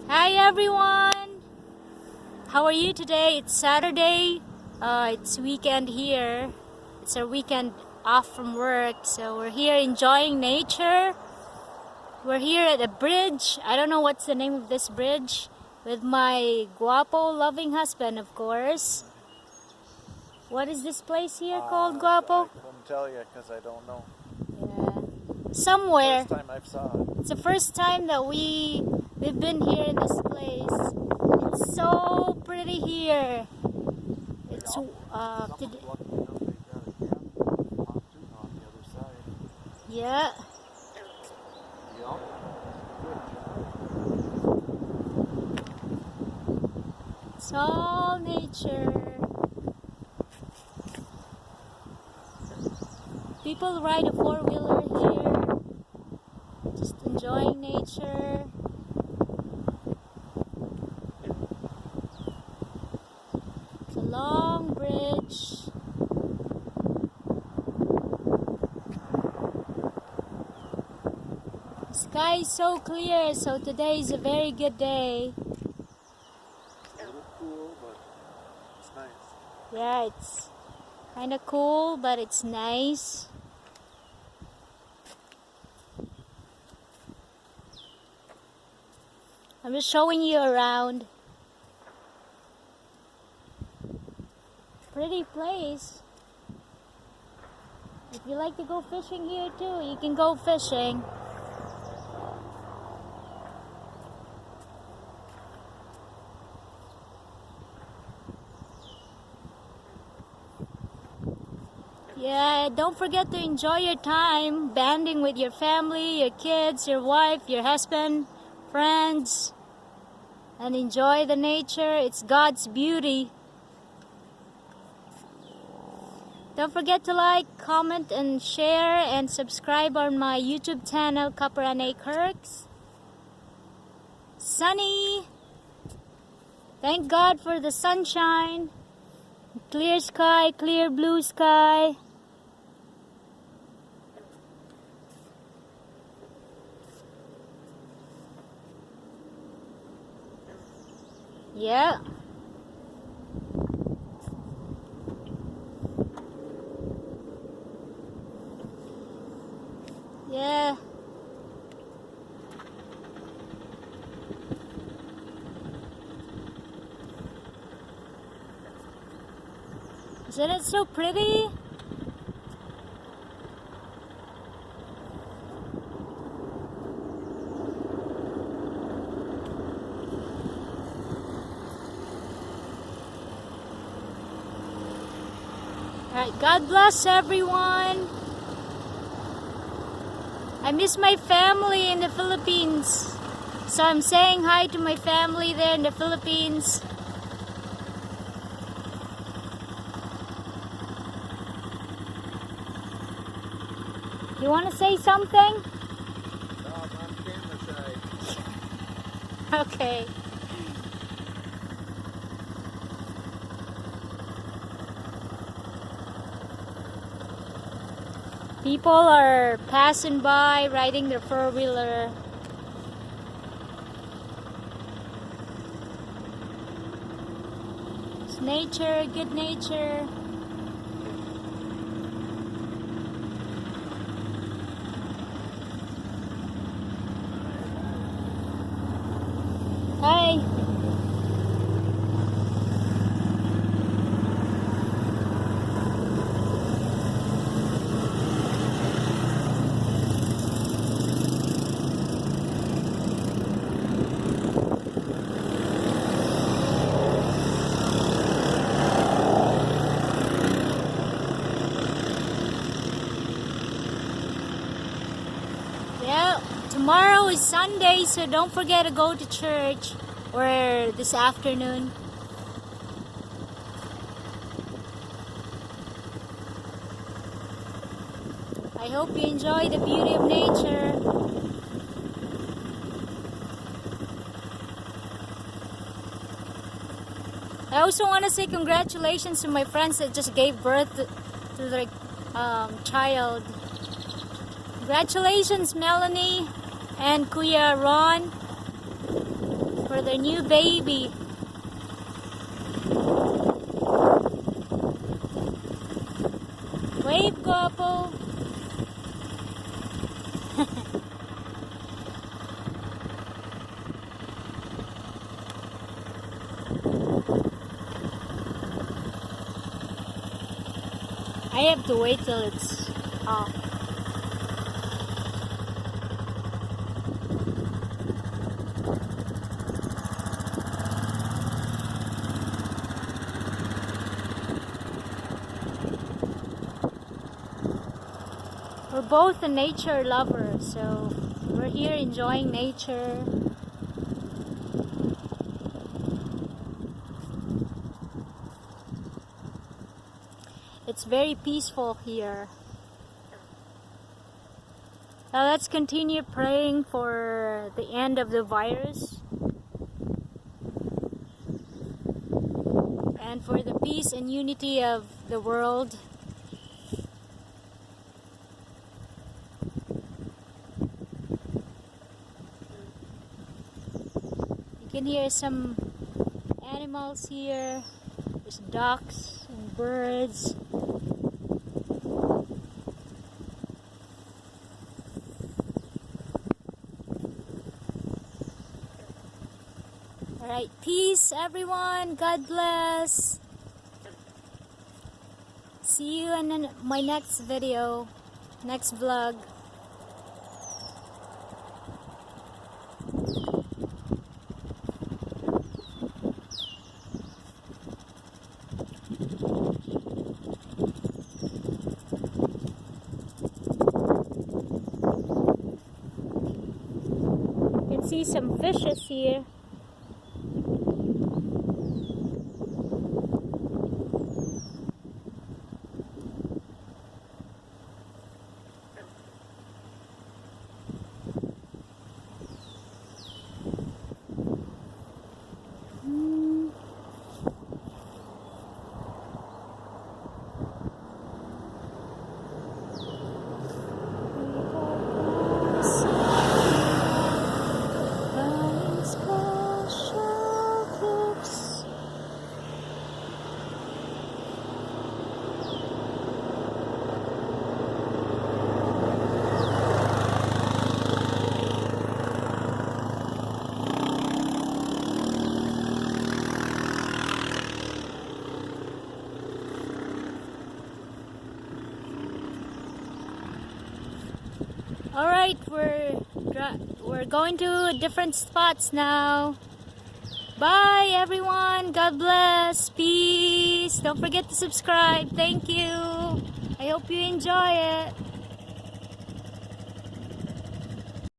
Hi everyone! How are you today? It's Saturday. It's weekend here. It's our weekend off from work. So we're here enjoying nature. We're here at a bridge. I don't know what's the name of this bridge. With my guapo loving husband, of course. What is this place here called, guapo? I couldn't tell you because I don't know. Yeah. Somewhere. First time I've saw it. It's the first time that we've been here in this place. It's so pretty here. It's yeah. It's all nature. People ride a four-wheeler here, just enjoying nature. It's a long bridge. The sky is so clear, so today is a very good day. A little cool, but it's nice. Yeah, it's kind of cool, but it's nice. I'm just showing you around. Pretty place. If you like to go fishing here too, you can go fishing. Yeah, don't forget to enjoy your time banding with your family, your kids, your wife, your husband, friends, and enjoy the nature. It's God's beauty. Don't forget to like, comment, and share, and subscribe on my YouTube channel, Kaparane Kirks. Sunny! Thank God for the sunshine. Clear sky, clear blue sky. Yeah. Yeah. Isn't it so pretty? Alright, God bless everyone. I miss my family in the Philippines. So I'm saying hi to my family there in the Philippines. You want to say something? No, I'm on camera side. Okay. People are passing by, riding their four-wheeler. It's nature, good nature. Hi. Yeah, tomorrow is Sunday, so don't forget to go to church or this afternoon. I hope you enjoy the beauty of nature. I also want to say congratulations to my friends that just gave birth to their child. Congratulations, Melanie and Kuya Ron. for their new baby. Wave, guapo. I have to wait till it's off. We're both a nature lover, so we're here enjoying nature. It's very peaceful here. Now let's continue praying for the end of the virus and for the peace and unity of the world. You can hear some animals here. There's ducks and birds. Alright, peace everyone. God bless. See you in my next video, next vlog. You can see some fishes here. Alright, we're going to different spots now. Bye everyone. God bless. Peace. Don't forget to subscribe. Thank you. I hope you enjoy it.